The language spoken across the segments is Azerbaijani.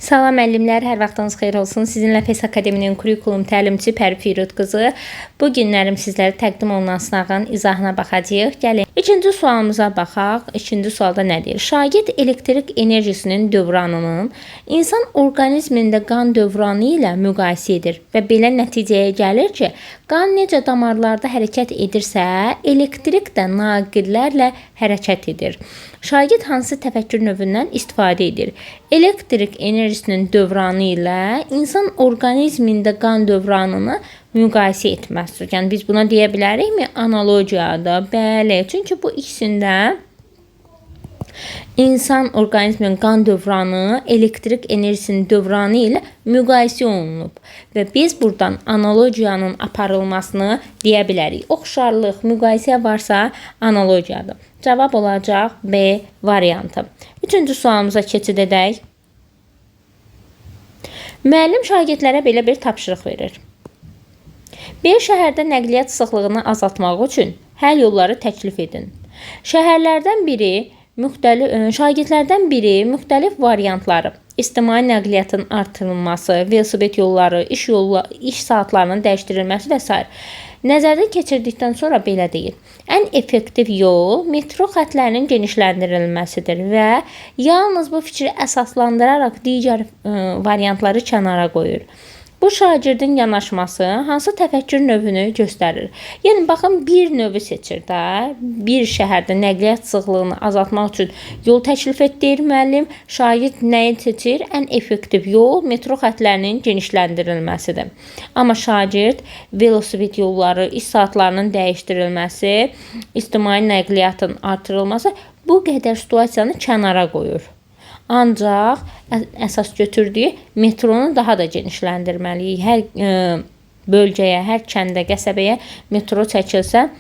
Salam müəllimlər, hər vaxtınız xeyir olsun. Sizinlə FES Akademinin kurikulum təlimçisi Pəri Firud qızı. Bu günlərim sizlərə təqdim olunan sınağın izahına baxacağıq. Gəlin, ikinci sualımıza baxaq. İkinci sualda nə deyir? Şagird elektrik enerjisinin dövranının insan orqanizmində qan dövranı ilə müqayisə edir və belə nəticəyə gəlir ki, qan necə damarlarda hərəkət edirsə, elektrik də naqillərlə hərəkət edir. Şagird hansı təfəkkür növündən istifadə edir? Elektrik enerjisinin dövranı ilə insan orqanizmində qan dövranını müqayisə etməsidir. Yəni biz buna deyə bilərikmi? Analogiyadır. Bəli, çünki bu ikisində İnsan orqanizminin qan dövranı elektrik enerjisinin dövranı ilə müqayisə olunub və biz buradan analogiyanın aparılmasını deyə bilərik. Oxşarlıq, müqayisə varsa analogiyadır. Cavab olacaq B variantı. Üçüncü sualımıza keçid edək. Müəllim şagirdlərə belə bir tapşırıq verir. Bir şəhərdə nəqliyyat sıxlığını azaltmaq üçün həll yolları təklif edin. Şagirdlərdən biri müxtəlif variantları, ictimai nəqliyyatın artırılması, velosiped yolları, iş saatlarının dəyişdirilməsi və s. nəzərdən keçirdikdən sonra belə deyir. Ən effektiv yol metro xətlərinin genişləndirilməsidir və yalnız bu fikri əsaslandıraraq digər variantları kənara qoyur. Bu şagirdin yanaşması hansı təfəkkür növünü göstərir? Yəni, baxın, bir növü seçir də. Bir şəhərdə nəqliyyat sıxlığını azaltmaq üçün yol təklif etdir müəllim. Şagird nəyi seçir? Ən effektiv yol metro xətlərinin genişləndirilməsidir. Amma şagird velosiped yolları, iş saatlarının dəyişdirilməsi, ictimai nəqliyyatın artırılması bu qədər situasiyanı kənara qoyur. Ancaq əsas götürdüyü metronu daha da genişləndirməliyik. Hər bölgəyə, hər kəndə, qəsəbəyə metro çəkilsə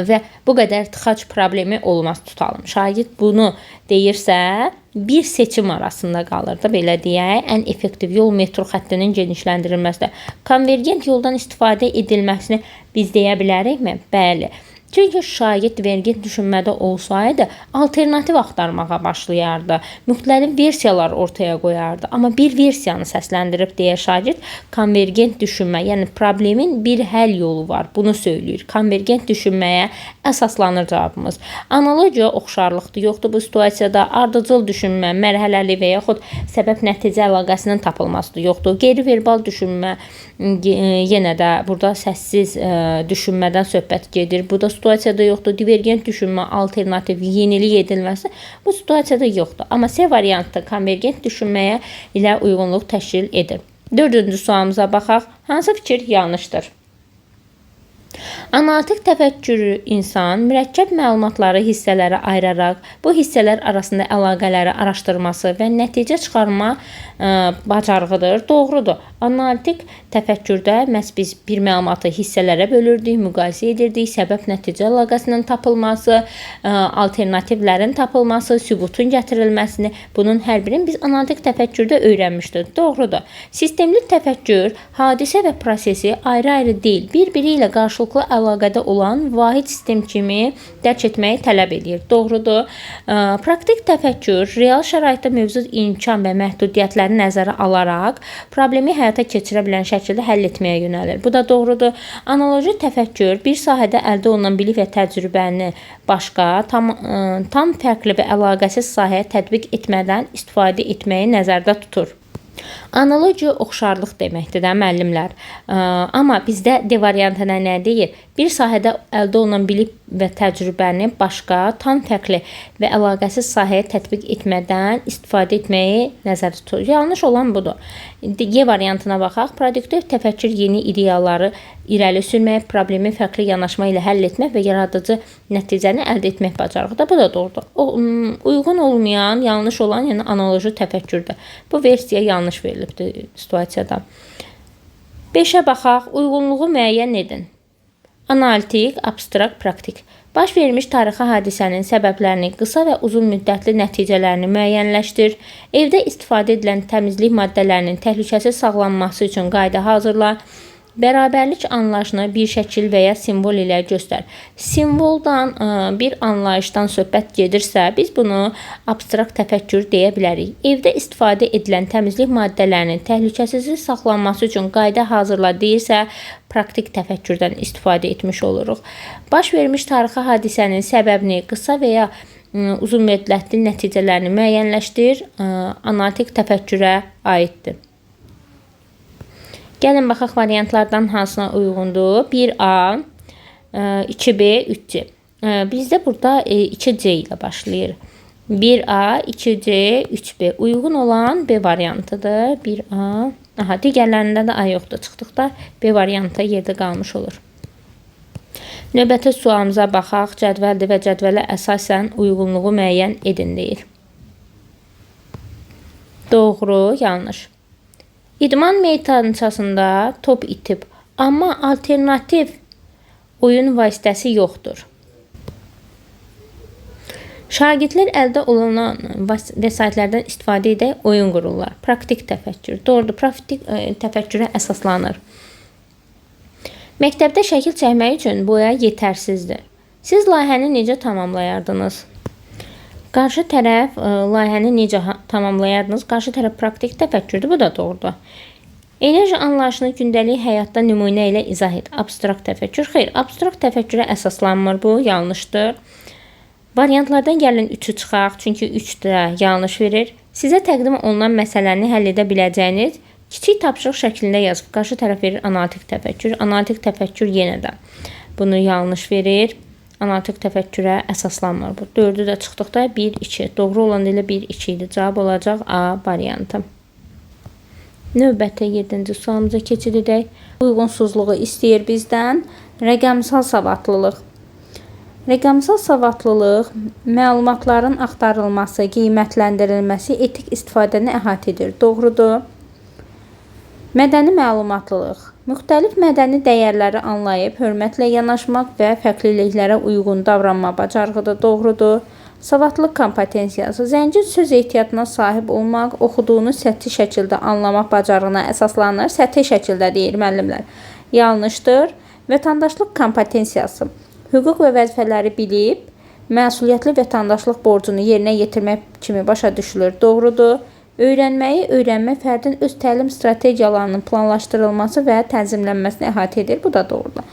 və bu qədər tıxac problemi olmaz tutalım. Şagird bunu deyirsə, bir seçim arasında qalır da, belə deyək. Ən effektiv yol metro xəttinin genişləndirilməsidir. Konvergent yoldan istifadə edilməsini biz deyə bilərikmi? Bəli. Çünki şagird vergent düşünmədə olsaydı, alternativ axtarmağa başlayardı. Müxtəlif versiyalar ortaya qoyardı. Amma bir versiyanı səsləndirib deyə şagird konvergent düşünmə, yəni problemin bir həll yolu var. Bunu söyləyir. Konvergent düşünməyə əsaslanır cavabımız. Analogiya oxşarlıqdır, yoxdur bu situasiyada. Ardıcıl düşünmə, mərhələli və yaxud səbəb-nəticə əlaqəsinin tapılmasıdır, yoxdur. Qeyri-verbal düşünmə, yenə də burada səssiz düşünmədən söhbət gedir. Bu da situasiyada yoxdur. Divergent düşünmə, alternativ, yenilik edilməsi bu situasiyada yoxdur. Amma C variantı konvergent düşünməyə ilə uyğunluq təşkil edir. Dördüncü sualımıza baxaq. Hansı fikir yanlışdır? Analitik təfəkkürü insan mürəkkəb məlumatları hissələrə ayıraraq bu hissələr arasında əlaqələri araşdırması və nəticə çıxarma bacarığıdır. Doğrudur. Analitik təfəkkürdə məhz biz bir məlumatı hissələrə bölürdük, müqayisə edirdik, səbəb-nəticə əlaqəsinin tapılması, alternativlərin tapılması, sübutun gətirilməsini, bunun hər birini biz analitik təfəkkürdə öyrənmişdik. Doğrudur. Sistemli təfəkkür hadisə və prosesi ayrı-ayrı deyil, bir-biri ilə qarşılıqlı əlaqədə olan vahid sistem kimi dərk etməyi tələb edir. Doğrudur. Praktik təfəkkür real şəraitdə mövcud imkan və məhdudiyyətləri nəzərə alaraq problemi həyata keçirə bilən şəkildə həll etməyə yönəlir. Bu da doğrudur. Analoji təfəkkür bir sahədə əldə olunan bilik və təcrübəni başqa, tam fərqli və əlaqəsiz sahəyə tətbiq etmədən istifadə etməyi nəzərdə tutur. Analogiya oxşarlıq deməkdir də müəllimlər. Amma bizdə D variantına nə deyir? Bir sahədə əldə olunan bilik və təcrübəni başqa, tam fərqli və əlaqəsiz sahəyə tətbiq etmədən istifadə etməyi nəzərdə tutur. Yanlış olan budur. G variantına baxaq. Produktiv təfəkkür yeni ideyaları irəli sürmək, problemi fərqli yanaşma ilə həll etmək və yaradıcı nəticəni əldə etmək bacarığıdır. Bu da doğrudur. Uyğun olmayan, yanlış olan, yəni analoji təfəkkürdür. Bu versiya yanlış verilibdir situasiyada. 5-ə baxaq. Uyğunluğu müəyyən edin. Analitik, abstrakt, praktik. Baş vermiş tarixi hadisənin səbəblərini, qısa və uzun müddətli nəticələrini müəyyənləşdir. Evdə istifadə edilən təmizlik maddələrinin təhlükəsiz saqlanması üçün qayda hazırla. Bərabərlik anlayışını bir şəkil və ya simvol ilə göstər. Simvoldan, bir anlayışdan söhbət gedirsə, biz bunu abstrakt təfəkkür deyə bilərik. Evdə istifadə edilən təmizlik maddələrinin təhlükəsizlik saxlanması üçün qayda hazırla deyirsə, praktik təfəkkürdən istifadə etmiş oluruq. Baş vermiş tarixi hadisənin səbəbini, qısa və ya uzun müddətli nəticələrini müəyyənləşdir, analitik təfəkkürə aiddir. Gəlin baxaq variantlardan hansına uyğundur. 1A, 2B, 3C. Bizdə burada 2C ilə başlayır. 1A, 2C, 3B. Uyğun olan B variantıdır. 1A. Digərlərində də A yoxdur. Çıxdıqda B variantı yerdə qalmış olur. Növbəti sualımıza baxaq. Cədvəldir və cədvələ əsasən uyğunluğu müəyyən edin deyir. Doğru, yanlış. İdman meydançasında top itib, amma alternativ oyun vasitəsi yoxdur. Şagirdlər əldə olunan vəsaitlərdən istifadə edək oyun qururlar. Praktik təfəkkür. Doğrudur, praktik təfəkkürə əsaslanır. Məktəbdə şəkil çəkmək üçün boya yetərsizdir. Siz layihəni necə tamamlayardınız? Qarşı tərəf layihəni necə tamamlayardınız? Qarşı tərəf praktik təfəkkürdür, bu da doğrudur. Enerji anlayışını gündəlik həyatda nümunə ilə izah et. Abstrakt təfəkkür. Xeyr, abstrakt təfəkkürə əsaslanmır, bu yanlışdır. Variantlardan gəlin 3-ü çıxaq, çünki 3 də yanlış verir. Sizə təqdim olunan məsələni həll edə biləcəyiniz kiçik tapşırıq şəklində yazıb. Qarşı tərəf verir analitik təfəkkür. Analitik təfəkkür yenə də bunu yanlış verir. Analitik təfəkkürə əsaslanmır. Bu 4-ü də çıxdıqda 1-2. Doğru olan ilə 1-2 idi. Cavab olacaq A variantı. Növbəti 7-ci sualımıza keçid edək. Uyğunsuzluğu istəyir bizdən. Rəqəmsal savadlılıq. Rəqəmsal savadlılıq məlumatların axtarılması, qiymətləndirilməsi, etik istifadəni əhatə edir. Doğrudur. Mədəni məlumatlılıq. Müxtəlif mədəni dəyərləri anlayıb, hörmətlə yanaşmaq və fərqliliklərə uyğun davranma bacarığıdır. Doğrudur. Savadlılıq kompetensiyası. Zəngin söz ehtiyatına sahib olmaq, oxuduğunu səthi şəkildə anlamaq bacarığına əsaslanır. Səthi şəkildə deyir müəllimlər. Yanlışdır. Vətəndaşlıq kompetensiyası. Hüquq və vəzifələri bilib, məsuliyyətli vətəndaşlıq borcunu yerinə yetirmək kimi başa düşülür. Doğrudur. Öyrənməyi, öyrənmə fərdin öz təlim strategiyalarının planlaşdırılması və tənzimlənməsini əhatə edir. Bu da doğrudur.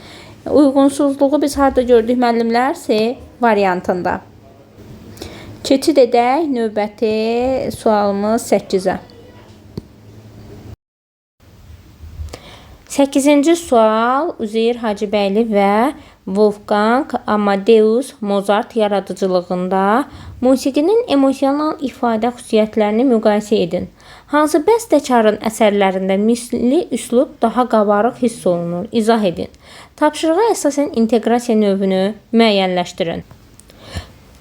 Uyğunsuzluğu biz harada gördük müəllimlər? C variantında. Keçid edək növbəti sualımız 8-ə. 8-ci sual Üzeyir Hacıbəyli və Wolfgang Amadeus Mozart yaradıcılığında musiqinin emosional ifadə xüsusiyyətlərini müqayisə edin. Hansı bəstəkarın əsərlərində misli üslub daha qabarıq hiss olunur? İzah edin. Tapşırığa əsasən inteqrasiya növünü müəyyənləşdirin.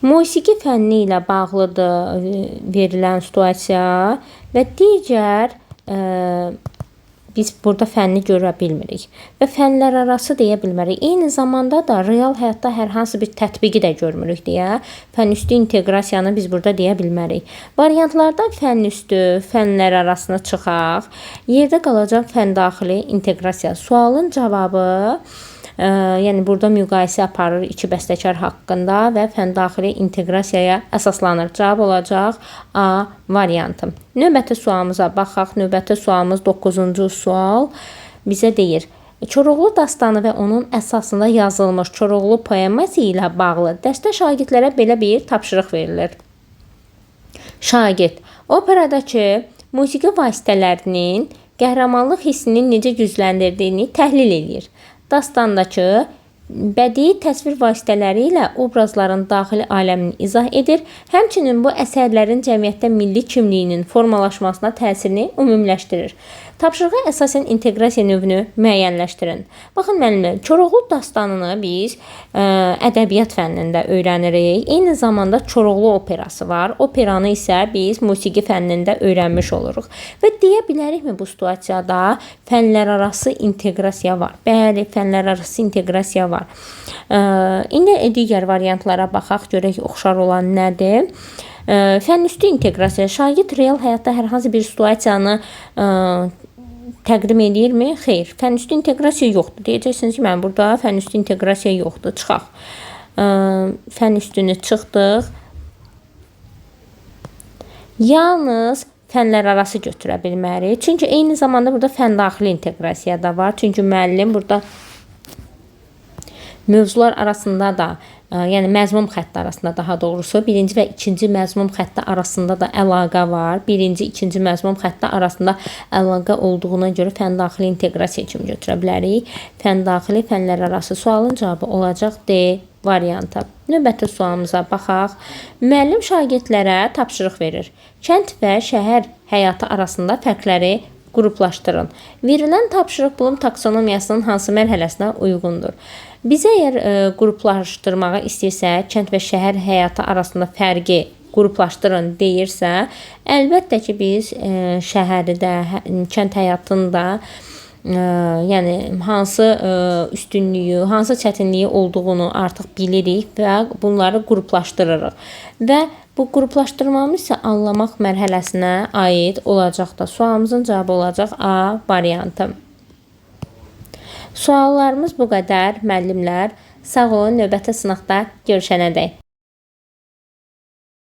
Musiqi fənni ilə bağlıdır verilən situasiya və digər biz burada fənni görə bilmirik və fənlər arası deyə bilmərik. Eyni zamanda da real həyatda hər hansı bir tətbiqi də görmürük deyə fən üstü inteqrasiyanı biz burada deyə bilmərik. Variantlardan fən üstü, fənlər arasına çıxaq. Yerdə qalacaq fən daxili inteqrasiya. Sualın cavabı yəni burada müqayisə aparır iki bəstəkar haqqında və fən daxili inteqrasiyaya əsaslanır. Cavab olacaq A variantı. Növbəti sualımıza baxaq. Növbəti sualımız 9-cu sual bizə deyir. Koroğlu dastanı və onun əsasında yazılmış Koroğlu poeması ilə bağlı dəstə şagirdlərə belə bir tapşırıq verilir. Şagird operadakı musiqi vasitələrinin qəhrəmanlıq hissini necə gücləndirdiyini təhlil edir. Dastandakı bədii təsvir vasitələri ilə obrazların daxili aləmini izah edir. Həmçinin bu əsərlərin cəmiyyətdə milli kimliyinin formalaşmasına təsirini ümumiləşdirir. Tapşırığa əsasən inteqrasiya növünü müəyyənləşdirin. Baxın müəllimlər, Koroğlu dastanını biz ədəbiyyat fənnində öyrənirik. Eyni zamanda Koroğlu operası var. Operanı isə biz musiqi fənnində öyrənmiş oluruq. Və deyə bilərikmi bu situasiyada fənlər arası inteqrasiya var? Bəli, fənlər arası inteqrasiya var. İndi digər variantlara baxaq, görək oxşar olan nədir? Fən üstü inteqrasiya. Şagird real həyatda hər hansı bir situasiyanı təqdim edirmi? Xeyr. Fənn üstü inteqrasiya yoxdur. Deyəcəksiniz ki, mən burada fənn üstü inteqrasiya yoxdur. Çıxaq. Fənn üstünü çıxdıq. Yalnız fənlər arası götürə bilmərik. Çünki eyni zamanda burada fənn daxili inteqrasiya da var. Çünki müəllim burada mövzular arasında da, yəni məzmun xətti arasında daha doğrusu birinci və ikinci məzmun xətti arasında da əlaqə var. Birinci, ikinci məzmun xətti arasında əlaqə olduğuna görə fənn daxili inteqrasiya kimi götürə bilərik. Fənn daxili, fənlər arası sualın cavabı olacaq D variantı. Növbəti sualımıza baxaq. Müəllim şagirdlərə tapşırıq verir. Kənd və şəhər həyatı arasında fərqləri qruplaşdırın. Verilən tapşırıq Bloom taksonomiyasının hansı mərhələsinə uyğundur? Bizə əgər qruplaşdırmağı istəyirsə, kənd və şəhər həyatı arasında fərqi qruplaşdırın deyirsə, əlbəttə ki, biz şəhəri də, kənd həyatını da, yəni hansı üstünlüyü, hansı çətinliyi olduğunu artıq bilirik və bunları qruplaşdırırıq. Və bu qruplaşdırmamız isə anlamaq mərhələsinə aid olacaq da. Sualımızın cavabı olacaq A variantı. Suallarımız bu qədər müəllimlər. Sağ olun, növbəti sınaqda görüşənədək.